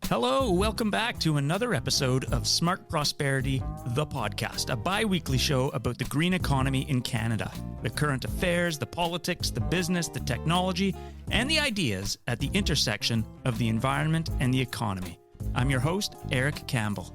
Hello, welcome back to another episode of Smart Prosperity, the podcast, a bi-weekly show about the green economy in Canada, the current affairs, the politics, the business, the technology, and the ideas at the intersection of the environment and the economy. I'm your host, Eric Campbell.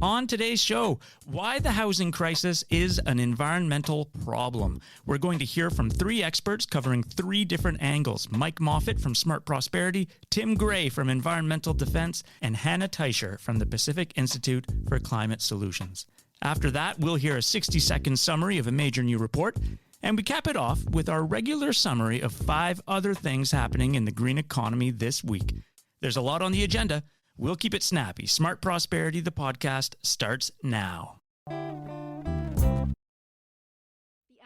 On today's show, why the housing crisis is an environmental problem. We're going to hear from three experts covering three different angles. Mike Moffat from Smart Prosperity, Tim Gray from Environmental Defense, and Hannah Teicher from the Pacific Institute for Climate Solutions. After that, we'll hear a 60-second summary of a major new report, and we cap it off with our regular summary of 5 other things happening in the green economy this week. There's a lot on the agenda. We'll keep it snappy. Smart Prosperity, the podcast, starts now. The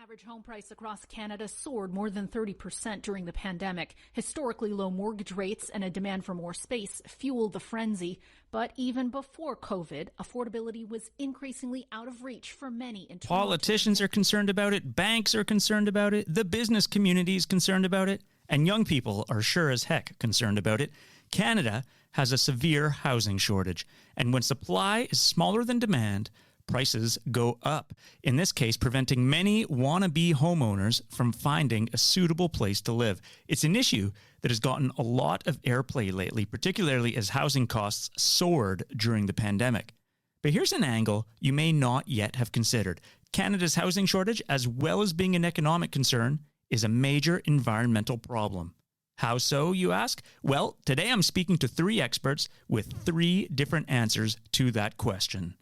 average home price across Canada soared more than 30% during the pandemic. Historically low mortgage rates and a demand for more space fueled the frenzy. But even before COVID, affordability was increasingly out of reach for many. Politicians are concerned about it. Banks are concerned about it. The business community is concerned about it. And young people are sure as heck concerned about it. Canada has a severe housing shortage, and when supply is smaller than demand, prices go up, in this case preventing many wannabe homeowners from finding a suitable place to live. It's an issue that has gotten a lot of airplay lately, particularly as housing costs soared during the pandemic. But here's an angle you may not yet have considered. Canada's housing shortage, as well as being an economic concern, is a major environmental problem. How so, you ask? Well, today I'm speaking to 3 experts with 3 different answers to that question.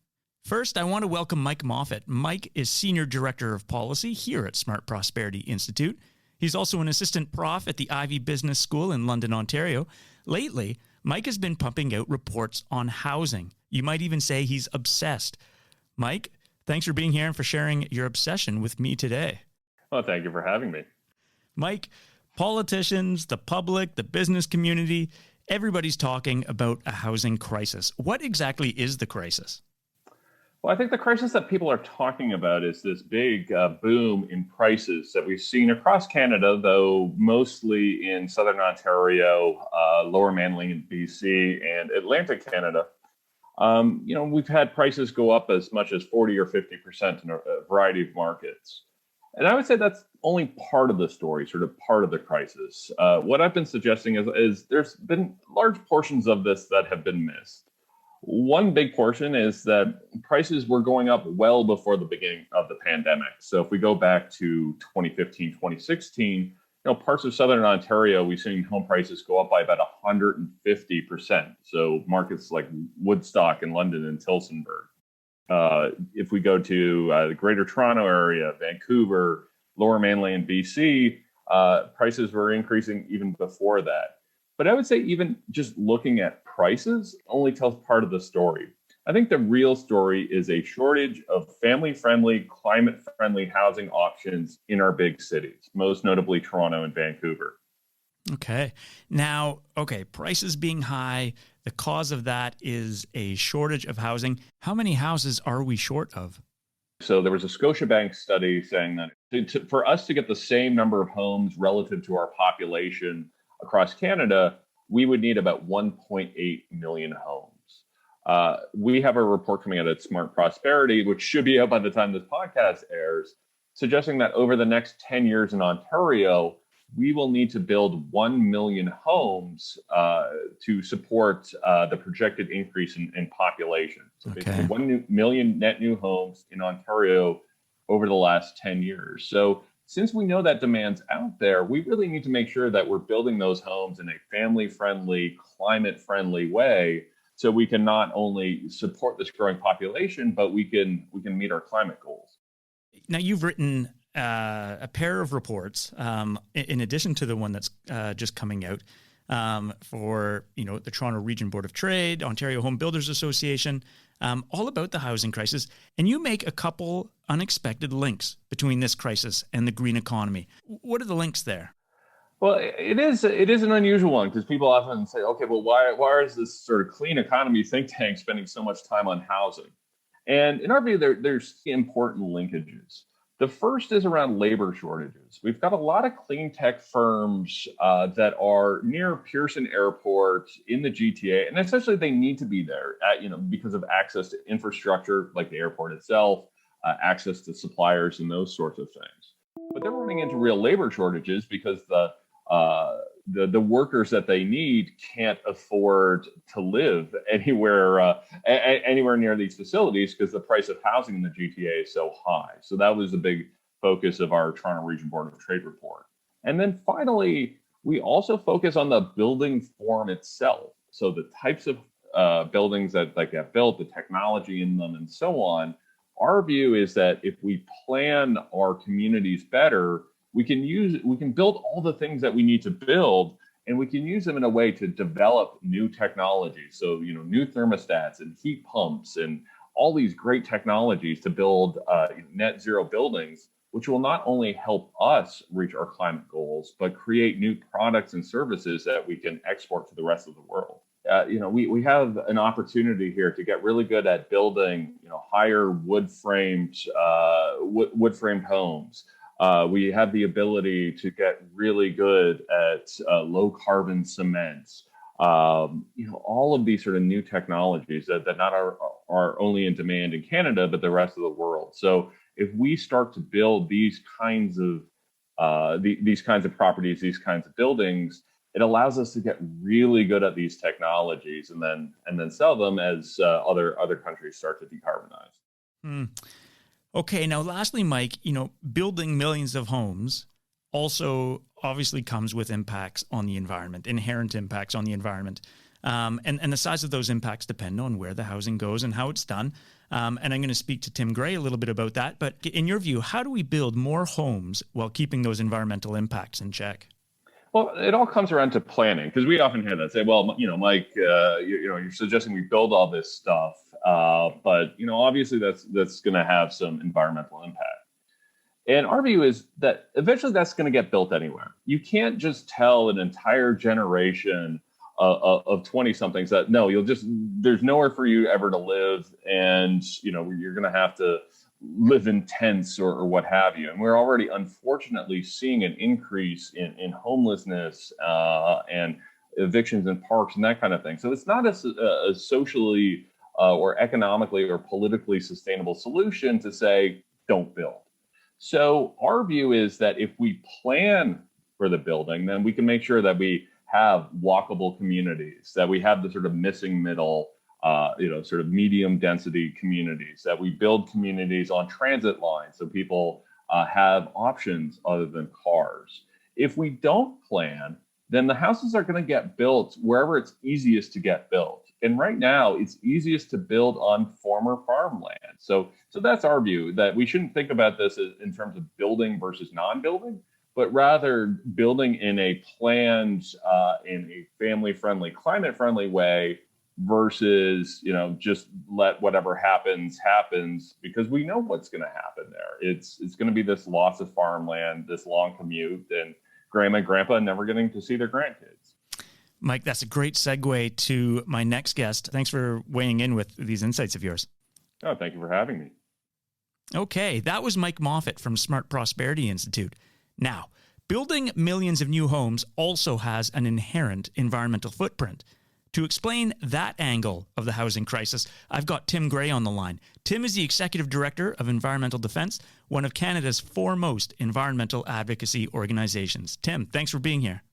First, I want to welcome Mike Moffat. Mike is Senior Director of Policy here at Smart Prosperity Institute. He's also an assistant prof at the Ivey Business School in London, Ontario. Lately, Mike has been pumping out reports on housing. You might even say he's obsessed. Mike, thanks for being here and for sharing your obsession with me today. Well, thank you for having me. Mike, politicians, the public, the business community, everybody's talking about a housing crisis. What exactly is the crisis? Well, I think the crisis that people are talking about is this big boom in prices that we've seen across Canada, though mostly in Southern Ontario, Lower Mainland in BC, and Atlantic Canada. We've had prices go up as much as 40 or 50% in a variety of markets. And I would say that's only part of the story, sort of part of the crisis. What I've been suggesting is there's been large portions of this that have been missed. One big portion is that prices were going up well before the beginning of the pandemic. So if we go back to 2015, 2016, parts of Southern Ontario, we've seen home prices go up by about 150%. So markets like Woodstock and London and Tillsonburg. If we go to the Greater Toronto area, Vancouver, Lower Mainland BC, prices were increasing even before that. But I would say even just looking at prices only tells part of the story. I think the real story is a shortage of family-friendly, climate-friendly housing options in our big cities, most notably Toronto and Vancouver. Okay. Now, prices being high, the cause of that is a shortage of housing. How many houses are we short of? So there was a Scotiabank study saying that for us to get the same number of homes relative to our population across Canada, we would need about 1.8 million homes. We have a report coming out at Smart Prosperity, which should be out by the time this podcast airs, suggesting that over the next 10 years in Ontario, we will need to build 1 million homes to support the projected increase in population. So basically 1 million net new homes in Ontario over the last 10 years. So since we know that demand's out there, we really need to make sure that we're building those homes in a family-friendly, climate-friendly way so we can not only support this growing population, but we can meet our climate goals. Now, you've written a pair of reports, in addition to the one that's just coming out for the Toronto Region Board of Trade, Ontario Home Builders Association, all about the housing crisis. And you make a couple unexpected links between this crisis and the green economy. What are the links there? Well, it is an unusual one because people often say, okay, well, why is this sort of clean economy think tank spending so much time on housing? And in our view, there's important linkages. The first is around labor shortages. We've got a lot of clean tech firms that are near Pearson Airport in the GTA, and essentially they need to be there, because of access to infrastructure like the airport itself, access to suppliers, and those sorts of things. But they're running into real labor shortages because the workers that they need can't afford to live anywhere near these facilities because the price of housing in the GTA is so high. So that was a big focus of our Toronto Region Board of Trade report. And then finally, we also focus on the building form itself. So the types of buildings that get built, the technology in them, and so on. Our view is that if we plan our communities better, we can build all the things that we need to build, and we can use them in a way to develop new technologies. So, new thermostats and heat pumps and all these great technologies to build net zero buildings, which will not only help us reach our climate goals, but create new products and services that we can export to the rest of the world. We have an opportunity here to get really good at building, higher wood framed homes. We have the ability to get really good at low carbon cements. All of these sort of new technologies that not are only in demand in Canada, but the rest of the world. So if we start to build these kinds of properties, these kinds of buildings, it allows us to get really good at these technologies and then sell them as other countries start to decarbonize. Mm. Okay, now lastly, Mike, building millions of homes also obviously comes with impacts on the environment, inherent impacts on the environment. And the size of those impacts depend on where the housing goes and how it's done. And I'm going to speak to Tim Gray a little bit about that. But in your view, how do we build more homes while keeping those environmental impacts in check? Well, it all comes around to planning, because we often hear that say, well, Mike, you're suggesting we build all this stuff, but obviously that's going to have some environmental impact. And our view is that eventually that's going to get built anywhere. You can't just tell an entire generation of 20-somethings that there's nowhere for you ever to live, and you're going to have to live in tents or what have you. And we're already unfortunately seeing an increase in homelessness and evictions in parks and that kind of thing. So it's not a socially or economically or politically sustainable solution to say, don't build. So our view is that if we plan for the building, then we can make sure that we have walkable communities, that we have the sort of missing middle, sort of medium density communities, that we build communities on transit lines so people have options other than cars. If we don't plan, then the houses are going to get built wherever it's easiest to get built. And right now, it's easiest to build on former farmland. So that's our view, that we shouldn't think about this in terms of building versus non-building, but rather building in a planned, in a family-friendly, climate-friendly way, versus just let whatever happens, because we know what's going to happen there. It's going to be this loss of farmland, this long commute, and grandma and grandpa never getting to see their grandkids. Mike, that's a great segue to my next guest. Thanks for weighing in with these insights of yours. Oh, thank you for having me. Okay, that was Mike Moffat from Smart Prosperity Institute. Now, building millions of new homes also has an inherent environmental footprint. To explain that angle of the housing crisis, I've got Tim Gray on the line. Tim is the Executive Director of Environmental Defence, one of Canada's foremost environmental advocacy organizations. Tim, thanks for being here.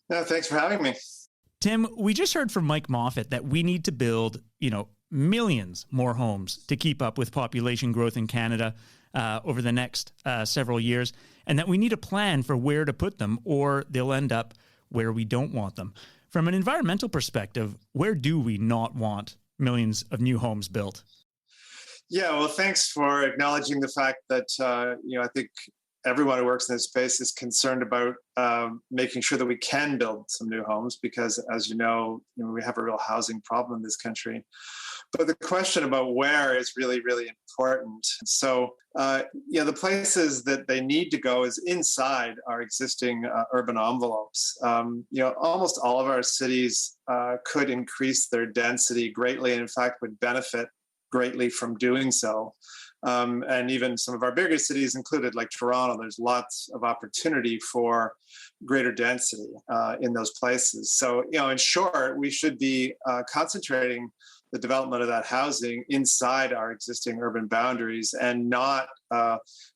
No, thanks for having me. Tim, we just heard from Mike Moffat that we need to build, millions more homes to keep up with population growth in Canada over the next several years, and that we need a plan for where to put them, or they'll end up where we don't want them. From an environmental perspective, where do we not want millions of new homes built? Yeah, well, thanks for acknowledging the fact that, I think everyone who works in this space is concerned about making sure that we can build some new homes, because as you know, we have a real housing problem in this country. But the question about where is really, really important. So, the places that they need to go is inside our existing urban envelopes. Almost all of our cities could increase their density greatly, and in fact would benefit greatly from doing so. and even some of our bigger cities included, like Toronto. There's lots of opportunity for greater density in those places. So, in short, we should be concentrating the development of that housing inside our existing urban boundaries and not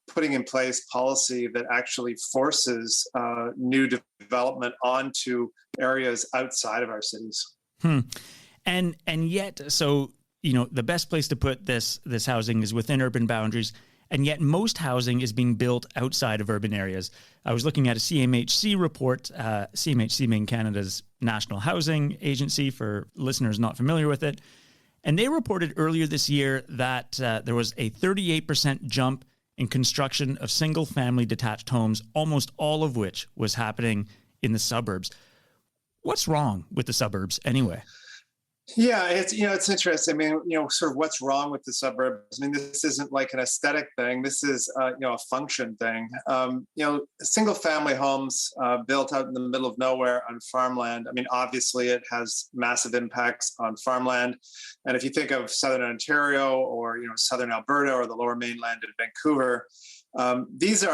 putting in place policy that actually forces new development onto areas outside of our cities. And yet, so, the best place to put this housing is within urban boundaries, and yet most housing is being built outside of urban areas. I was looking at a CMHC report, CMHC being Canada's National Housing Agency, for listeners not familiar with it. And they reported earlier this year that there was a 38% jump in construction of single-family detached homes, almost all of which was happening in the suburbs. What's wrong with the suburbs anyway? Yeah, it's interesting. I mean, sort of what's wrong with the suburbs. I mean, this isn't like an aesthetic thing. This is, a function thing. Single family homes built out in the middle of nowhere on farmland. I mean, obviously it has massive impacts on farmland. And if you think of Southern Ontario or, Southern Alberta or the Lower Mainland in Vancouver, these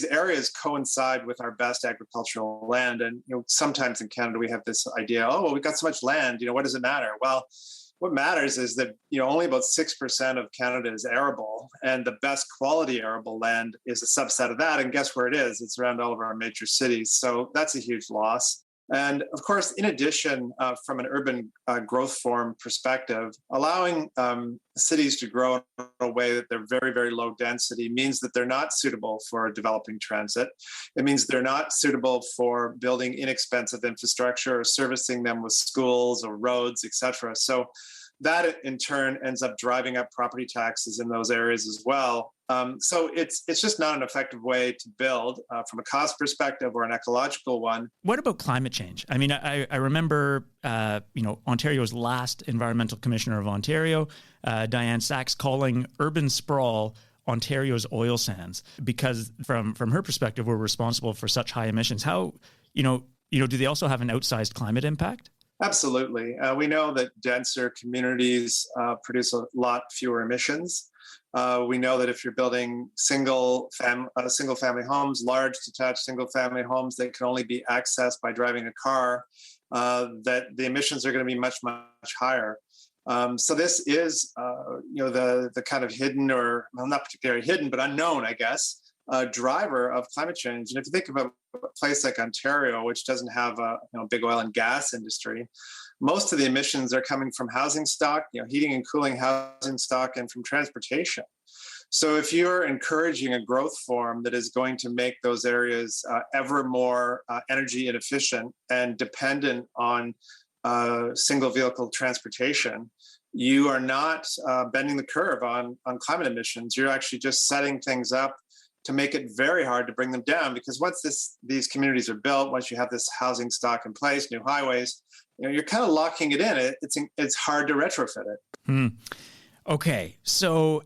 areas coincide with our best agricultural land. And, sometimes in Canada, we have this idea, oh, well, we've got so much land, what does it matter? Well, what matters is that, only about 6% of Canada is arable, and the best quality arable land is a subset of that. And guess where it is? It's around all of our major cities. So that's a huge loss. And of course, in addition, from an urban growth form perspective, allowing cities to grow in a way that they're very, very low density means that they're not suitable for developing transit. It means they're not suitable for building inexpensive infrastructure or servicing them with schools or roads, et cetera. So that in turn ends up driving up property taxes in those areas as well. So it's just not an effective way to build from a cost perspective or an ecological one. What about climate change? I mean, I remember, Ontario's last Environmental Commissioner of Ontario, Diane Sachs, calling urban sprawl Ontario's oil sands, because from her perspective, we're responsible for such high emissions. How, do they also have an outsized climate impact? Absolutely. We know that denser communities produce a lot fewer emissions. We know that if you're building single family homes, large detached single family homes that can only be accessed by driving a car, that the emissions are going to be much, much higher. So this is, the kind of hidden, or well, not particularly hidden, but unknown, I guess, driver of climate change. And if you think about a place like Ontario, which doesn't have a big oil and gas industry, most of the emissions are coming from housing stock, heating and cooling housing stock, and from transportation. So if you're encouraging a growth form that is going to make those areas ever more energy inefficient and dependent on single vehicle transportation, you are not bending the curve on climate emissions. You're actually just setting things up to make it very hard to bring them down, because once these communities are built, once you have this housing stock in place, new highways, you're kind of locking it in. It's hard to retrofit it. Okay, so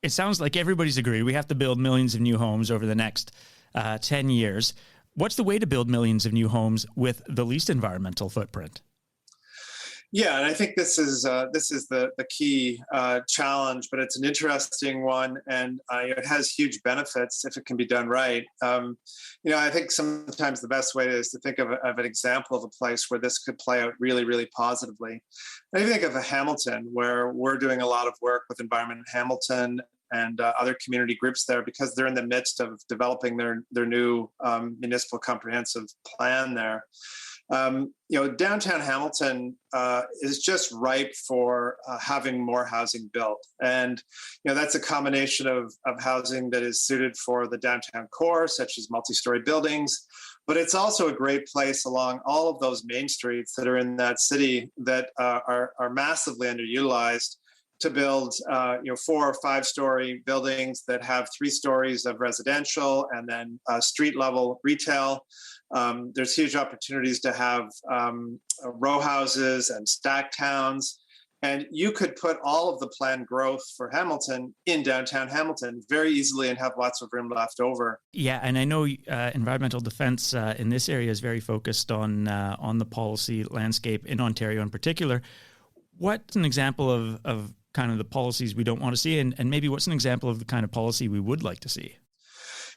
it sounds like everybody's agreed we have to build millions of new homes over the next 10 years. What's the way to build millions of new homes with the least environmental footprint? Yeah, and I think this is the key challenge, but it's an interesting one, and it has huge benefits if it can be done right. I think sometimes the best way is to think of an example of a place where this could play out really, really positively. And if you think of Hamilton, where we're doing a lot of work with Environment Hamilton and other community groups there, because they're in the midst of developing their new municipal comprehensive plan there. Downtown Hamilton is just ripe for having more housing built. And, that's a combination of housing that is suited for the downtown core, such as multi-story buildings. But it's also a great place along all of those main streets that are in that city that are massively underutilized to build, 4 or 5 story buildings that have 3 stories of residential and then street level retail. There's huge opportunities to have row houses and stack towns. And you could put all of the planned growth for Hamilton in downtown Hamilton very easily and have lots of room left over. Yeah, and I know environmental defense in this area is very focused on the policy landscape in Ontario in particular. What's an example of kind of the policies we don't want to see? And maybe what's an example of the kind of policy we would like to see?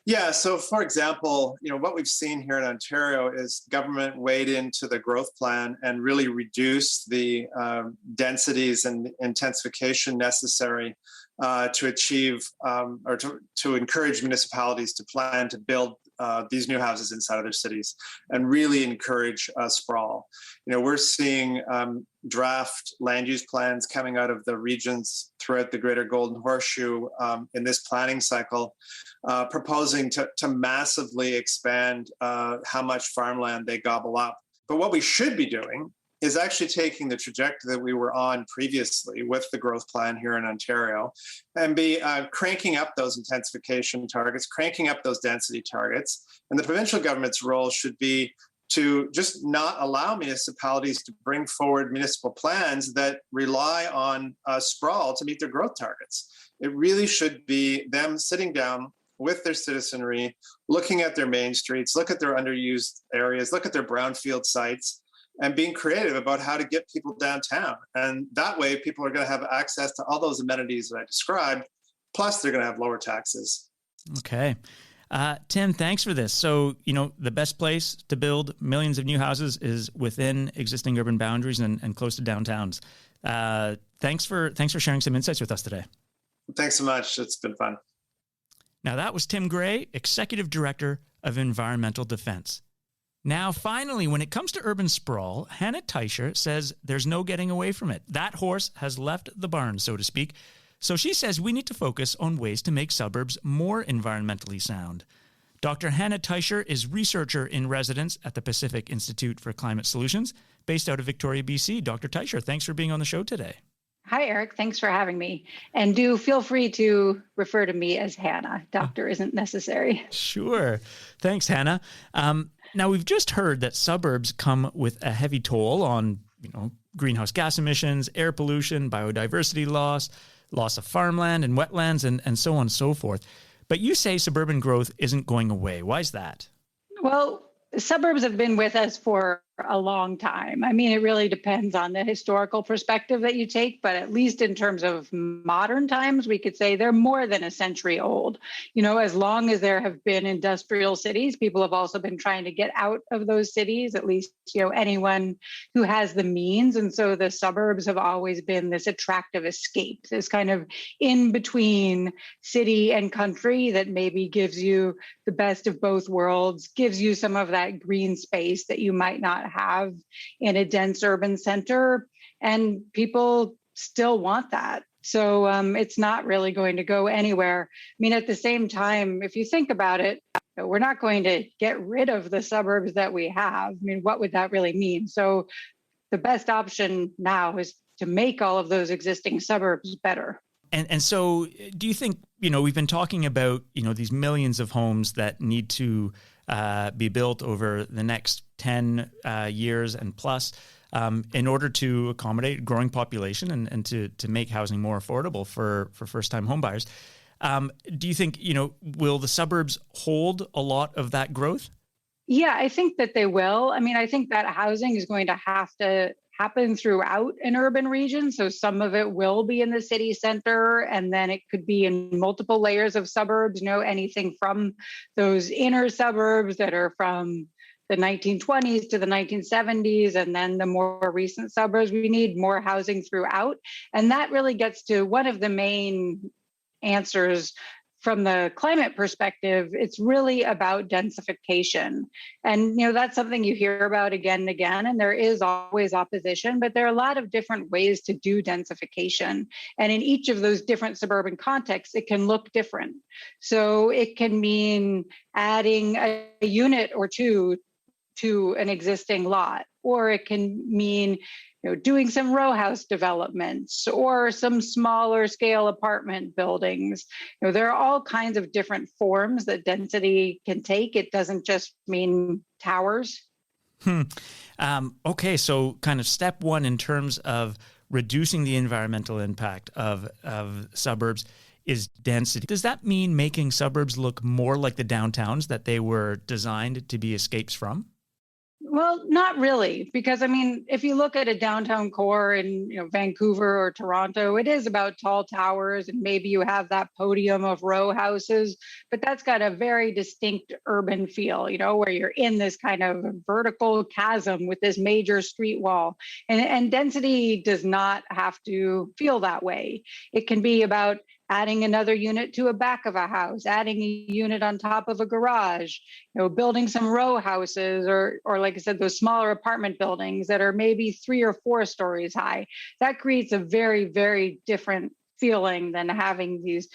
Yeah, so for example, what we've seen here in Ontario is government weighed into the growth plan and really reduced the densities and intensification necessary to achieve or to encourage municipalities to plan to build these new houses inside of their cities and really encourage sprawl. We're seeing draft land use plans coming out of the regions throughout the Greater Golden Horseshoe in this planning cycle, proposing to massively expand how much farmland they gobble up. But what we should be doing is actually taking the trajectory that we were on previously with the growth plan here in Ontario and be cranking up those intensification targets, cranking up those density targets. And the provincial government's role should be to just not allow municipalities to bring forward municipal plans that rely on sprawl to meet their growth targets. It really should be them sitting down with their citizenry, looking at their main streets, look at their underused areas, look at their brownfield sites, and being creative about how to get people downtown. And that way, people are going to have access to all those amenities that I described, plus they're going to have lower taxes. Okay. Tim, thanks for this. So, the best place to build millions of new houses is within existing urban boundaries and close to downtowns. Thanks for sharing some insights with us today. Thanks so much. It's been fun. Now, that was Tim Gray, Executive Director of Environmental Defense. Now, finally, when it comes to urban sprawl, Hannah Teicher says there's no getting away from it. That horse has left the barn, so to speak. So she says we need to focus on ways to make suburbs more environmentally sound. Dr. Hannah Teicher is researcher in residence at the Pacific Institute for Climate Solutions, based out of Victoria, BC. Dr. Teicher, thanks for being on the show today. Hi, Eric. Thanks for having me. And do feel free to refer to me as Hannah. Doctor isn't necessary. Sure. Thanks, Hannah. Now, we've just heard that suburbs come with a heavy toll on, greenhouse gas emissions, air pollution, biodiversity loss of farmland and wetlands, and so on and so forth. But you say suburban growth isn't going away. Why is that? Well, suburbs have been with us for a long time. I mean, it really depends on the historical perspective that you take, but at least in terms of modern times, we could say they're more than a century old. As long as there have been industrial cities, people have also been trying to get out of those cities, at least, anyone who has the means. And so the suburbs have always been this attractive escape, this kind of in between city and country that maybe gives you the best of both worlds, gives you some of that green space that you might not have in a dense urban center, and people still want that. So it's not really going to go anywhere. I mean, at the same time, if you think about it, we're not going to get rid of the suburbs that we have. I mean, what would that really mean? So the best option now is to make all of those existing suburbs better. And so do you think, we've been talking about, these millions of homes that need to be built over the next 10 years and plus in order to accommodate a growing population and to make housing more affordable for first-time homebuyers. Do you think, will the suburbs hold a lot of that growth? Yeah, I think that they will. I mean, I think that housing is going to have to happen throughout an urban region. So some of it will be in the city center, and then it could be in multiple layers of suburbs, anything from those inner suburbs that are from the 1920s to the 1970s, and then the more recent suburbs. We need more housing throughout. And that really gets to one of the main answers from the climate perspective. It's really about densification. And, that's something you hear about again and again, and there is always opposition, but there are a lot of different ways to do densification. And in each of those different suburban contexts, it can look different. So it can mean adding a unit or two to an existing lot, or it can mean doing some row house developments or some smaller scale apartment buildings. There are all kinds of different forms that density can take. It doesn't just mean towers. Okay, so kind of step one in terms of reducing the environmental impact of suburbs is density. Does that mean making suburbs look more like the downtowns that they were designed to be escapes from? Well, not really, because I mean, if you look at a downtown core in Vancouver or Toronto, it is about tall towers, and maybe you have that podium of row houses, but that's got a very distinct urban feel, where you're in this kind of vertical chasm with this major street wall. And density does not have to feel that way. It can be about adding another unit to a back of a house, adding a unit on top of a garage, building some row houses, or like I said, those smaller apartment buildings that are maybe 3 or 4 stories high. That creates a very, very different feeling than having these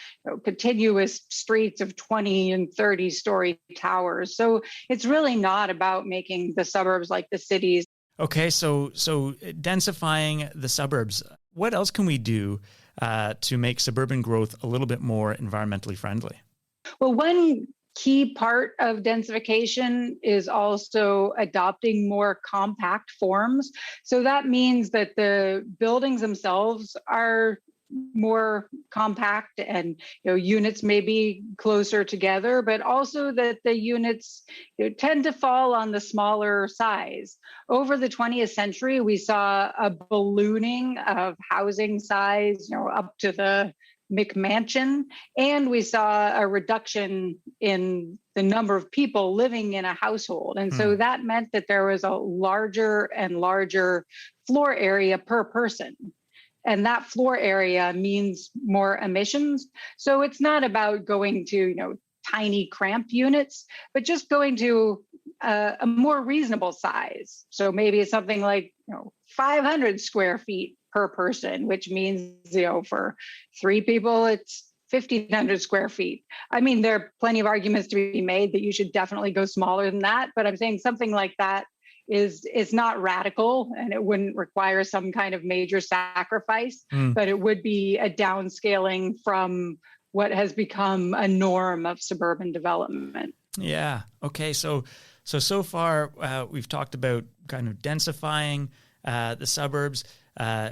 continuous streets of 20 and 30 story towers. So it's really not about making the suburbs like the cities. Okay, so densifying the suburbs, what else can we do to make suburban growth a little bit more environmentally friendly? Well, one key part of densification is also adopting more compact forms. So that means that the buildings themselves are more compact, and units may be closer together, but also that the units tend to fall on the smaller size. Over the 20th century, we saw a ballooning of housing size, up to the McMansion, and we saw a reduction in the number of people living in a household. And so that meant that there was a larger and larger floor area per person. And that floor area means more emissions. So it's not about going to, tiny cramped units, but just going to a more reasonable size. So maybe it's something like, 500 square feet per person, which means, for 3 people, it's 1,500 square feet. I mean, there are plenty of arguments to be made that you should definitely go smaller than that, but I'm saying something like that is not radical, and it wouldn't require some kind of major sacrifice, but it would be a downscaling from what has become a norm of suburban development. Yeah. Okay. So far we've talked about kind of densifying the suburbs.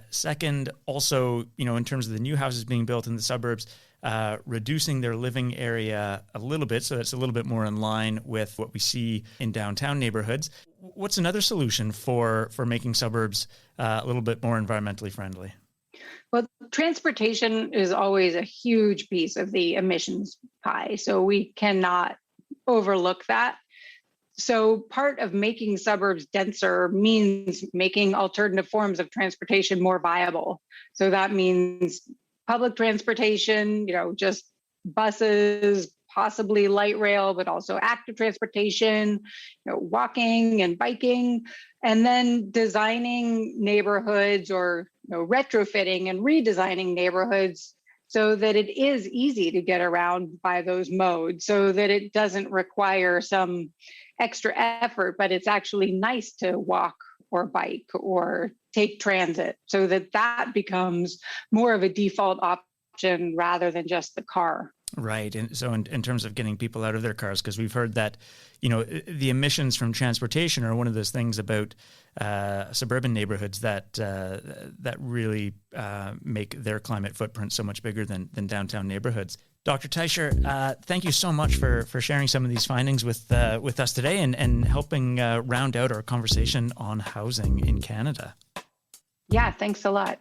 Second, also, in terms of the new houses being built in the suburbs, reducing their living area a little bit, so that's a little bit more in line with what we see in downtown neighborhoods. What's another solution for making suburbs a little bit more environmentally friendly? Well, transportation is always a huge piece of the emissions pie, so we cannot overlook that. So part of making suburbs denser means making alternative forms of transportation more viable. So that means public transportation, just buses, possibly light rail, but also active transportation, walking and biking, and then designing neighborhoods or retrofitting and redesigning neighborhoods so that it is easy to get around by those modes, so that it doesn't require some extra effort, but it's actually nice to walk or bike or take transit, so that becomes more of a default option rather than just the car. Right. And so in terms of getting people out of their cars, because we've heard that, the emissions from transportation are one of those things about suburban neighborhoods that really make their climate footprint so much bigger than downtown neighborhoods. Dr. Teicher, thank you so much for sharing some of these findings with us today and helping round out our conversation on housing in Canada. Yeah, thanks a lot.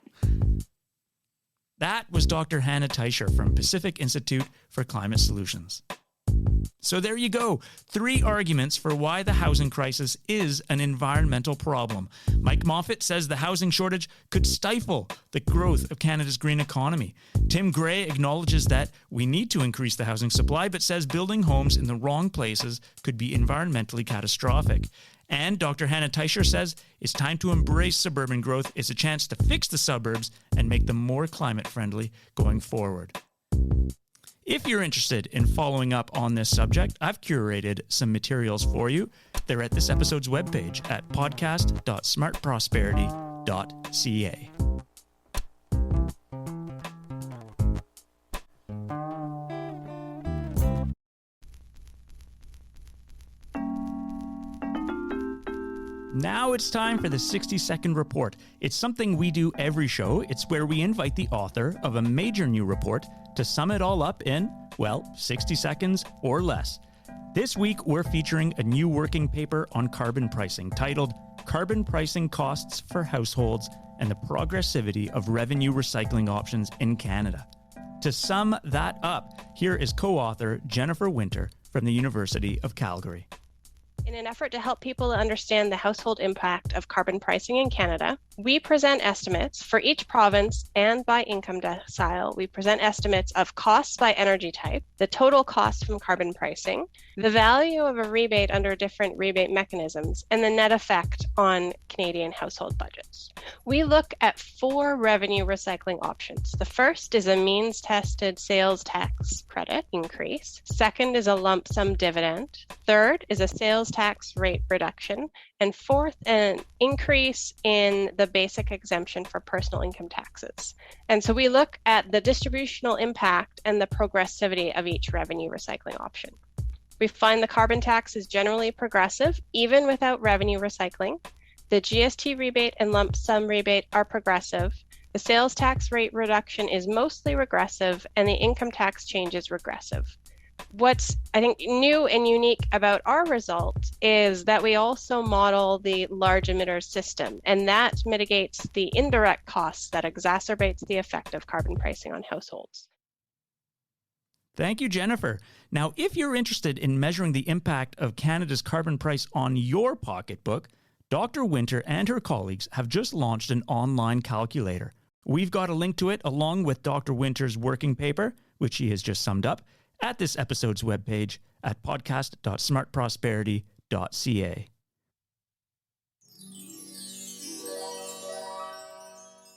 That was Dr. Hannah Teicher from Pacific Institute for Climate Solutions. So there you go. 3 arguments for why the housing crisis is an environmental problem. Mike Moffat says the housing shortage could stifle the growth of Canada's green economy. Tim Gray acknowledges that we need to increase the housing supply, but says building homes in the wrong places could be environmentally catastrophic. And Dr. Hannah Teicher says it's time to embrace suburban growth. It's a chance to fix the suburbs and make them more climate friendly going forward. If you're interested in following up on this subject, I've curated some materials for you. They're at this episode's webpage at podcast.smartprosperity.ca. Now it's time for the 60-second report. It's something we do every show. It's where we invite the author of a major new report to sum it all up in, 60 seconds or less. This week, we're featuring a new working paper on carbon pricing titled Carbon Pricing Costs for Households and the Progressivity of Revenue Recycling Options in Canada. To sum that up, here is co-author Jennifer Winter from the University of Calgary. In an effort to help people understand the household impact of carbon pricing in Canada, we present estimates for each province and by income decile. We present estimates of costs by energy type, the total cost from carbon pricing, the value of a rebate under different rebate mechanisms, and the net effect on Canadian household budgets. We look at 4 revenue recycling options. The first is a means-tested sales tax credit increase. Second is a lump sum dividend. Third is a sales tax rate reduction. And fourth, an increase in the basic exemption for personal income taxes. And so we look at the distributional impact and the progressivity of each revenue recycling option. We find the carbon tax is generally progressive, even without revenue recycling. The GST rebate and lump sum rebate are progressive. The sales tax rate reduction is mostly regressive, and the income tax change is regressive. What's, I think, new and unique about our result is that we also model the large emitter system, and that mitigates the indirect costs that exacerbates the effect of carbon pricing on households. Thank you, Jennifer. Now, if you're interested in measuring the impact of Canada's carbon price on your pocketbook, Dr. Winter and her colleagues have just launched an online calculator. We've got a link to it along with Dr. Winter's working paper, which she has just summed up, at this episode's webpage at podcast.smartprosperity.ca.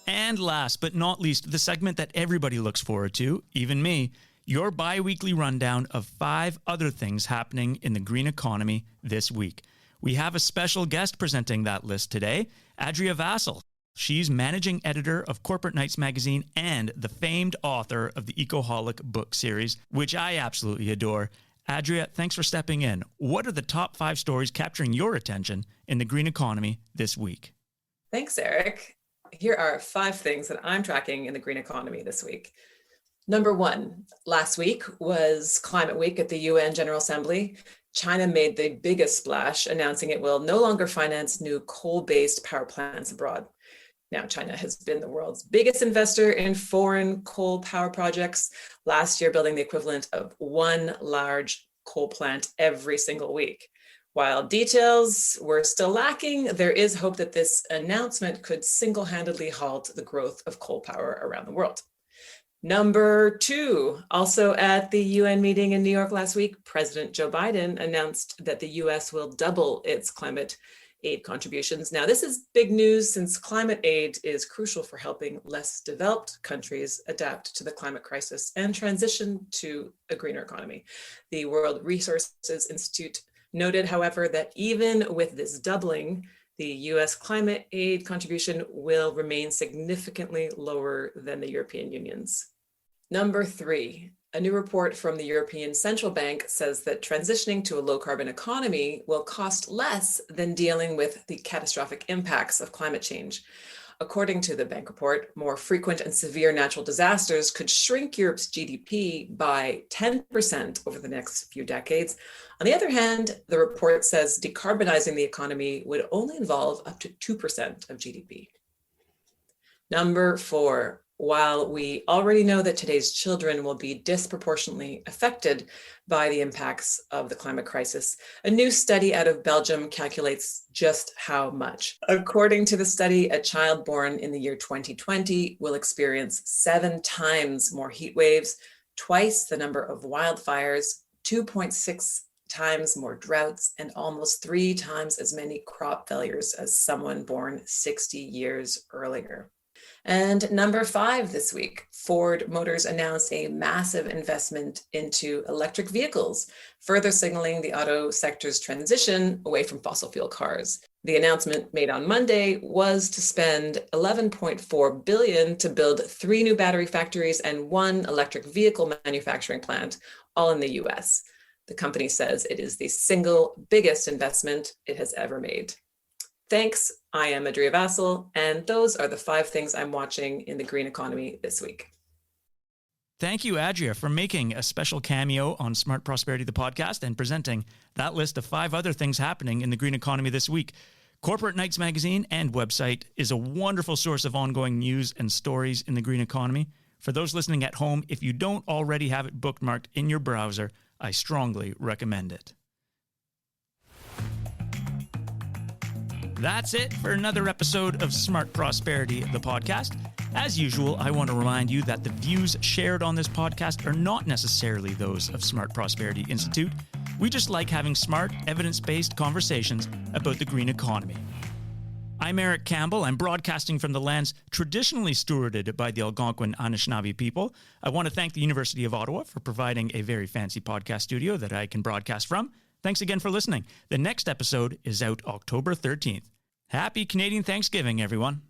And last but not least, the segment that everybody looks forward to, even me, your bi-weekly rundown of 5 other things happening in the green economy this week. We have a special guest presenting that list today, Adria Vassal. She's managing editor of Corporate Knights magazine and the famed author of the Ecoholic book series, which I absolutely adore. Adria, thanks for stepping in. What are the top 5 stories capturing your attention in the green economy this week? Thanks, Eric. Here are 5 things that I'm tracking in the green economy this week. Number 1, last week was Climate Week at the UN General Assembly. China made the biggest splash, announcing it will no longer finance new coal-based power plants abroad. Now, China has been the world's biggest investor in foreign coal power projects, last year building the equivalent of 1 large coal plant every single week. While details were still lacking, there is hope that this announcement could single-handedly halt the growth of coal power around the world. Number 2, also at the UN meeting in New York last week, President Joe Biden announced that the US will double its climate aid contributions. Now, this is big news since climate aid is crucial for helping less developed countries adapt to the climate crisis and transition to a greener economy. The World Resources Institute noted, however, that even with this doubling, the US climate aid contribution will remain significantly lower than the European Union's. Number 3, a new report from the European Central Bank says that transitioning to a low carbon economy will cost less than dealing with the catastrophic impacts of climate change. According to the bank report, more frequent and severe natural disasters could shrink Europe's GDP by 10% over the next few decades. On the other hand, the report says decarbonizing the economy would only involve up to 2% of GDP. Number 4, while we already know that today's children will be disproportionately affected by the impacts of the climate crisis, a new study out of Belgium calculates just how much. According to the study, a child born in the year 2020 will experience 7 times more heat waves, twice the number of wildfires, 2.6 times more droughts, and almost 3 times as many crop failures as someone born 60 years earlier. And number 5 this week, Ford Motors announced a massive investment into electric vehicles, further signaling the auto sector's transition away from fossil fuel cars. The announcement made on Monday was to spend $11.4 billion to build 3 new battery factories and 1 electric vehicle manufacturing plant, all in the US. The company says it is the single biggest investment it has ever made. Thanks. I am Adria Vassal, and those are the 5 things I'm watching in the green economy this week. Thank you, Adria, for making a special cameo on Smart Prosperity, the podcast, and presenting that list of 5 other things happening in the green economy this week. Corporate Knights magazine and website is a wonderful source of ongoing news and stories in the green economy. For those listening at home, if you don't already have it bookmarked in your browser, I strongly recommend it. That's it for another episode of Smart Prosperity, the podcast. As usual, I want to remind you that the views shared on this podcast are not necessarily those of Smart Prosperity Institute. We just like having smart, evidence-based conversations about the green economy. I'm Eric Campbell. I'm broadcasting from the lands traditionally stewarded by the Algonquin Anishinaabe people. I want to thank the University of Ottawa for providing a very fancy podcast studio that I can broadcast from. Thanks again for listening. The next episode is out October 13th. Happy Canadian Thanksgiving, everyone.